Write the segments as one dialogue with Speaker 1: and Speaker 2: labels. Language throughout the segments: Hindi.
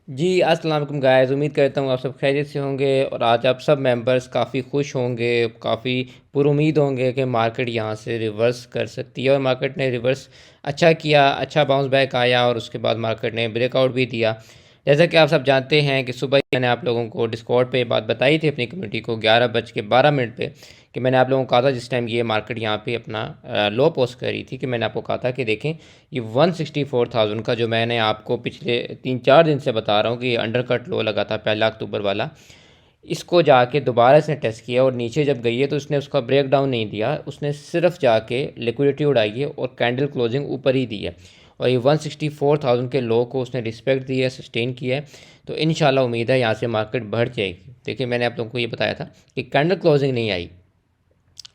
Speaker 1: जी, अस्सलाम वालेकुम गाइस। उम्मीद करता हूँ आप सब खैरियत से होंगे और आज आप सब मेंबर्स काफ़ी खुश होंगे, काफ़ी पुरुमीद होंगे कि मार्केट यहाँ से रिवर्स कर सकती है। और मार्केट ने रिवर्स अच्छा किया, अच्छा बाउंस बैक आया और उसके बाद मार्केट ने ब्रेकआउट भी दिया। जैसा कि आप सब जानते हैं कि सुबह ही मैंने आप लोगों को डिस्कॉर्ड पे ये बात बताई थी अपनी कम्युनिटी को 11:12 पे, कि मैंने आप लोगों को कहा था जिस टाइम ये मार्केट यहाँ पे अपना लो पोस्ट करी थी, कि मैंने आपको कहा था कि देखें ये 164,000 का जो मैंने आपको पिछले 3-4 दिन से बता रहा हूँ कि ये अंडर कट लो लगा था 1 अक्टूबर वाला, इसको जाके दोबारा इसने टेस्ट किया और नीचे जब गई है तो उसने उसका ब्रेक डाउन नहीं दिया, उसने सिर्फ जाके लिक्विडिटी उड़ाई है और कैंडल क्लोजिंग ऊपर ही दी है। और ये 164,000 के लो को उसने रिस्पेक्ट दी है, सस्टेन किया है। तो इंशाल्लाह उम्मीद है यहाँ से मार्केट बढ़ जाएगी। देखिए, मैंने आप लोगों को ये बताया था कि कैंडल क्लोजिंग नहीं आई,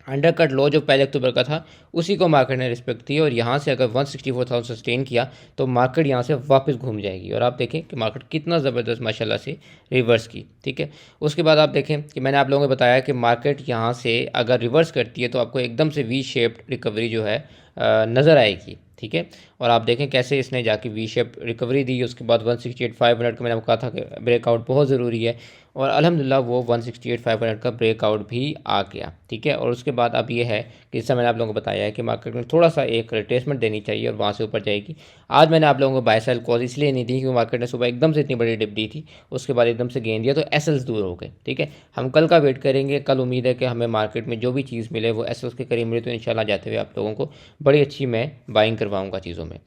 Speaker 1: अंडर कट लो जो 1 अक्टूबर का था उसी को मार्केट ने रिस्पेक्ट की, और यहाँ से अगर 164,000 सस्टेन किया तो मार्केट यहाँ से वापस घूम जाएगी। और आप देखें कि मार्केट कितना ज़बरदस्त माशाल्लाह से रिवर्स की, ठीक है। उसके बाद आप देखें कि मैंने आप लोगों को बताया कि मार्केट यहाँ से अगर रिवर्स करती है तो आपको एकदम से वी शेप्ड रिकवरी जो है नज़र आएगी, ठीक है। और आप देखें कैसे इसने जाके वी शेप रिकवरी दी। उसके बाद 168,500 का मैंने आपको कहा था कि ब्रेकआउट बहुत ज़रूरी है, और अल्हम्दुलिल्लाह वो 168,500 का ब्रेकआउट भी आ गया, ठीक है। और उसके बाद अब ये है कि जैसा मैंने आप लोगों को बताया है कि मार्केट में थोड़ा सा एक रिट्रेसमेंट देनी चाहिए और वहाँ से ऊपर जाएगी। आज मैंने आप लोगों को बाय सेल कॉल इसलिए नहीं दी क्योंकि मार्केट ने सुबह एकदम से इतनी बड़ी डिप दी थी, उसके बाद एकदम से गेन दिया तो एसएल्स दूर हो गए, ठीक है। हम कल का वेट करेंगे, कल उम्मीद है कि हमें मार्केट में जो भी चीज़ मिले वो एसएल्स के करीब मिले तो इंशाल्लाह जाते हुए आप लोगों को बड़ी अच्छी मैं बाइंग करवाऊँगा चीज़ों में।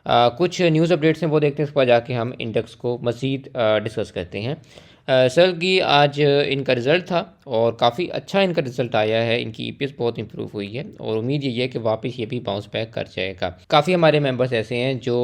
Speaker 1: कुछ न्यूज़ अपडेट्स हैं वो देखते हैं, उसके बाद जाके हम इंडेक्स को मज़ीद डिस्कस करते हैं। सर की आज इनका रिज़ल्ट था और काफ़ी अच्छा इनका रिज़ल्ट आया है, इनकी ईपीएस बहुत इंप्रूव हुई है और उम्मीद यही है कि वापस ये भी बाउंस बैक कर जाएगा। काफ़ी हमारे मेंबर्स ऐसे हैं जो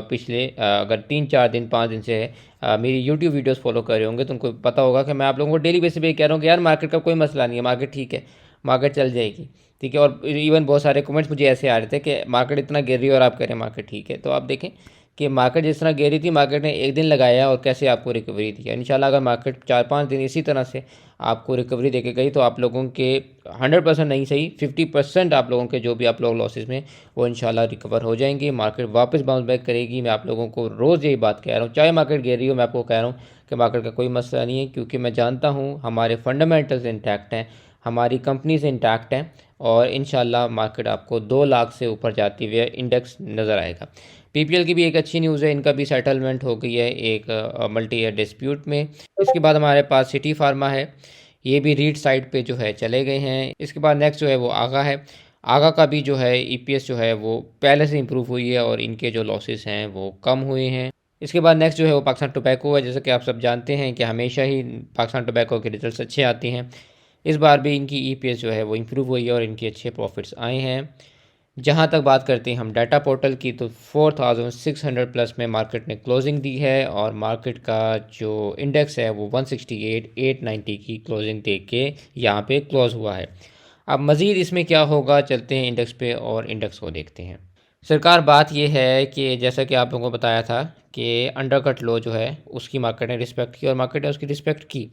Speaker 1: पिछले अगर 3-4 दिन 5 दिन से मेरी यूट्यूब वीडियोस फॉलो कर रहे होंगे तो उनको पता होगा कि मैं आप लोगों को डेली बेसिस पे कह रहा हूँ कि यार मार्केट का कोई मसला नहीं है, मार्केट ठीक है, मार्केट चल जाएगी, ठीक है। और इवन बहुत सारे कमेंट्स मुझे ऐसे आ रहे थे कि मार्केट इतना गिर रही है और आप कह रहे हैं मार्केट ठीक है। तो आप देखें कि मार्केट जिस तरह गिरी थी, मार्केट ने एक दिन लगाया और कैसे आपको रिकवरी दी है। इंशाल्लाह अगर मार्केट 4-5 दिन इसी तरह से आपको रिकवरी देके गई तो आप लोगों के 100% नहीं सही 50% आप लोगों के जो भी आप लोग लॉसेस में वो इंशाल्लाह रिकवर हो जाएंगे। मार्केट वापस बाउंस बैक करेगी। मैं आप लोगों को रोज़ यही बात कह रहा हूँ, चाहे मार्केट गिर रही हो, मैं आपको कह रहा हूँ कि मार्केट का कोई मसला नहीं है, क्योंकि मैं जानता हूँ हमारे फंडामेंटल्स इंटैक्ट हैं, हमारी कंपनीज इंटैक्ट हैं और इंशाल्लाह मार्केट आपको 2 लाख से ऊपर जाती हुए इंडेक्स नज़र आएगा। पीपीएल की भी एक अच्छी न्यूज़ है, इनका भी सेटलमेंट हो गई है एक मल्टी ईयर डिस्प्यूट में। इसके बाद हमारे पास सिटी फार्मा है, ये भी रीट साइड पे जो है चले गए हैं। इसके बाद नेक्स्ट जो है वो आगा है। आगा का भी जो है ईपीएस जो है वो पहले से इंप्रूव हुई है और इनके जो लॉसेस हैं वो कम हुए हैं। इसके बाद नेक्स्ट जो है वो पाकिस्तान टोबैको है। जैसे कि आप सब जानते हैं कि हमेशा ही पाकिस्तान टोबैको के रिजल्ट्स अच्छे आते हैं, इस बार भी इनकी ईपीएस जो है वो इम्प्रूव हुई है और इनके अच्छे प्रॉफिट्स आए हैं। जहाँ तक बात करते हैं हम डाटा पोर्टल की, तो 4,600 प्लस में मार्केट ने क्लोजिंग दी है और मार्केट का जो इंडेक्स है वो 168,890 की क्लोजिंग दे के यहाँ पे क्लोज हुआ है। अब मज़ीद इसमें क्या होगा, चलते हैं इंडेक्स पे और इंडेक्स को देखते हैं। सरकार बात ये है कि जैसा कि आप लोगों को बताया था कि अंडर कट लो जो है उसकी मार्केट ने रिस्पेक्ट की और मार्केट ने उसकी रिस्पेक्ट की।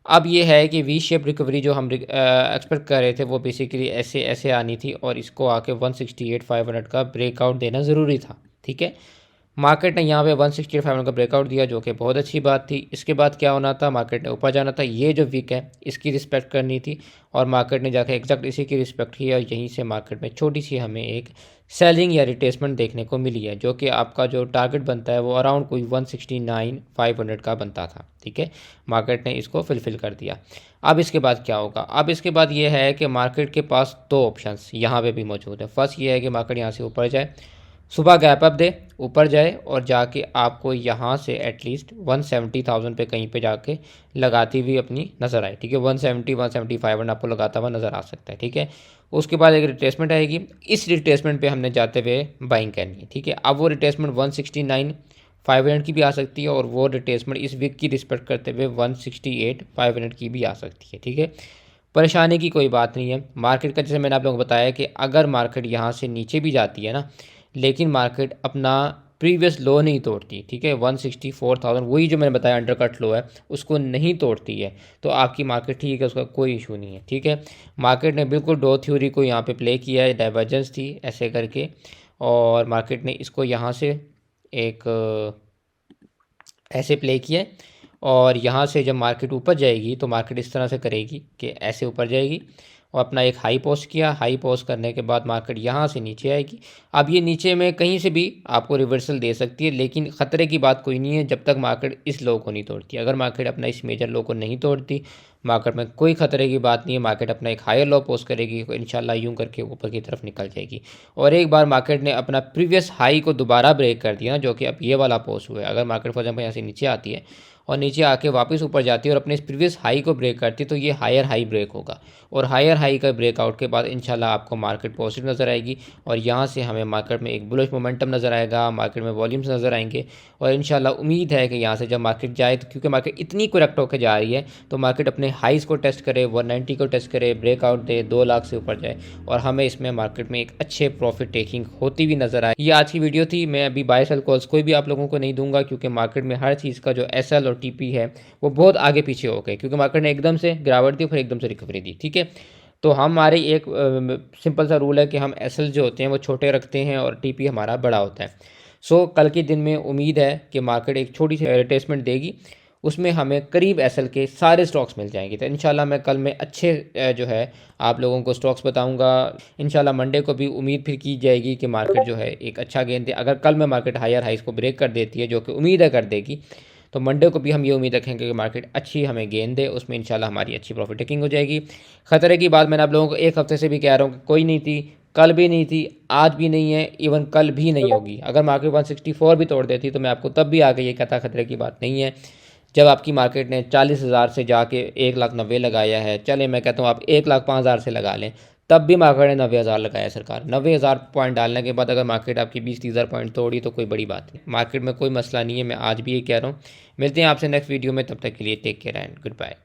Speaker 1: अब ये है कि वी शेप रिकवरी जो हम एक्सपेक्ट कर रहे थे वो बेसिकली ऐसे ऐसे आनी थी और इसको आके 168,500 का ब्रेकआउट देना ज़रूरी था, ठीक है। मार्केट ने यहाँ पे 168,500 का ब्रेकआउट दिया जो कि बहुत अच्छी बात थी। इसके बाद क्या होना था, मार्केट ने ऊपर जाना था, ये जो वीक है इसकी रिस्पेक्ट करनी थी और मार्केट ने जाकर एग्जैक्ट इसी की रिस्पेक्ट की और यहीं से मार्केट में छोटी सी हमें एक सेलिंग या रिट्रेसमेंट देखने को मिली है, जो कि आपका जो टारगेट बनता है वो अराउंड कोई 169,500 का बनता था, ठीक है। मार्केट ने इसको फिलफिल कर दिया। अब इसके बाद क्या होगा, अब इसके बाद ये है कि मार्केट के पास दो ऑप्शंस यहाँ पे भी मौजूद है। फर्स्ट ये है कि मार्केट यहाँ से ऊपर जाए, सुबह गैप अप दे, ऊपर जाए और जाके आपको यहाँ से एटलीस्ट 170,000 पे कहीं पे जाके लगाती हुई अपनी नज़र आए, ठीक है। 170 175 आपको लगाता हुआ नज़र आ सकता है, ठीक है। उसके बाद एक रिट्रेसमेंट आएगी, इस रिट्रेसमेंट पे हमने जाते हुए बाइंग करनी है, ठीक है। अब वो रिट्रेसमेंट 169,500 की भी आ सकती है और वो रिट्रेसमेंट इस वीक की रिस्पेक्ट करते हुए 168,500 की भी आ सकती है, ठीक है। परेशानी की कोई बात नहीं है। मार्केट का जैसे मैंने आप लोगों को बताया कि अगर मार्केट यहाँ से नीचे भी जाती है ना, लेकिन मार्केट अपना प्रीवियस लो नहीं तोड़ती, ठीक है। 164,000 वही जो मैंने बताया अंडर कट लो है उसको नहीं तोड़ती है तो आपकी मार्केट ठीक है, उसका कोई इशू नहीं है, ठीक है। मार्केट ने बिल्कुल डो थ्योरी को यहाँ पे प्ले किया है, डाइवर्जेंस थी ऐसे करके, और मार्केट ने इसको यहाँ से एक ऐसे प्ले किया है। और यहाँ से जब मार्केट ऊपर जाएगी तो मार्केट इस तरह से करेगी कि ऐसे ऊपर जाएगी और अपना एक हाई पोस्ट किया। हाई पोस्ट करने के बाद मार्केट यहाँ से नीचे आएगी। अब ये नीचे में कहीं से भी आपको रिवर्सल दे सकती है, लेकिन ख़तरे की बात कोई नहीं है जब तक मार्केट इस लो को नहीं तोड़ती। अगर मार्केट अपना इस मेजर लो को नहीं तोड़ती, मार्केट में कोई ख़तरे की बात नहीं है। मार्केट अपना एक हायर लो पोस्ट करेगी, तो इंशाल्लाह यूं करके ऊपर की तरफ निकल जाएगी। और एक बार मार्केट ने अपना प्रीवियस हाई को दोबारा ब्रेक कर दिया, जो कि अब ये वाला पोस्ट हुआ है। अगर मार्केट फॉर एग्जाम्पल यहाँ से नीचे आती है और नीचे आके वापस ऊपर जाती है और अपने इस प्रीवियस हाई को ब्रेक करती है, तो ये हायर हाई ब्रेक होगा। और हायर हाई का ब्रेकआउट के बाद इंशाल्लाह आपको मार्केट पॉजिटिव नज़र आएगी और यहाँ से हमें मार्केट में एक बुलिश मोमेंटम नज़र आएगा, मार्केट में वॉल्यूम्स नज़र आएंगे। और इंशाल्लाह उम्मीद है कि यहाँ से जब मार्केट जाए, तो क्योंकि मार्केट इतनी करेक्ट होकर जा रही है, तो मार्केट अपने हाइज़ को टेस्ट करे, 190 को टेस्ट करे, ब्रेकआउट दे, 2 लाख से ऊपर जाए और हमें इसमें मार्केट में एक अच्छे प्रॉफिट टेकिंग होती हुई नज़र आए। ये आज की वीडियो थी। मैं अभी बाय सेल कॉल्स कोई भी आप लोगों को नहीं दूंगा, क्योंकि मार्केट में हर चीज़ का जो एसएल और टीपी है वो बहुत आगे पीछे हो गए, क्योंकि मार्केट ने एकदम से गिरावट दी फिर एकदम से रिकवरी दी। ठीक है, तो हमारे एक सिंपल सा रूल है कि हम एसएल जो होते हैं वो छोटे रखते हैं और टीपी हमारा बड़ा होता है। सो कल के दिन में उम्मीद है कि मार्केट एक छोटी सी रिट्रेसमेंट देगी, उसमें हमें करीब एसएल के सारे स्टॉक्स मिल जाएंगे। तो इंशाल्लाह मैं कल में अच्छे जो है आप लोगों को स्टॉक्स बताऊंगा। इंशाल्लाह मंडे को भी उम्मीद फिर की जाएगी कि मार्केट जो है एक अच्छा गेंद दे। अगर कल में मार्केट हायर हाइस को ब्रेक कर देती है, जो कि उम्मीद है कर देगी, तो मंडे को भी हम ये उम्मीद रखेंगे कि मार्केट अच्छी हमें गेंद दे, उसमें इंशाल्लाह हमारी अच्छी प्रॉफिट टेकिंग हो जाएगी। ख़तरे की बात मैंने आप लोगों को एक हफ्ते से भी कह रहा हूँ कि कोई नहीं थी, कल भी नहीं थी, आज भी नहीं है, इवन कल भी नहीं होगी। अगर मार्केट 164 भी तोड़ देती तो मैं आपको तब भी आके ये कहता खतरे की बात नहीं है। जब आपकी मार्केट ने 40,000 से जाके 1,90,000 लगाया है, चले मैं कहता हूँ आप 1,05,000 से लगा लें, तब भी मार्केट ने 90,000 लगाया। सरकार 90,000 पॉइंट डालने के बाद अगर मार्केट आपकी 20-30,000 पॉइंट तोड़ी तो कोई बड़ी बात नहीं। मार्केट में कोई मसला नहीं है, मैं आज भी ये कह रहा हूँ। मिलते हैं आपसे नेक्स्ट वीडियो में, तब तक के लिए take care and good bye.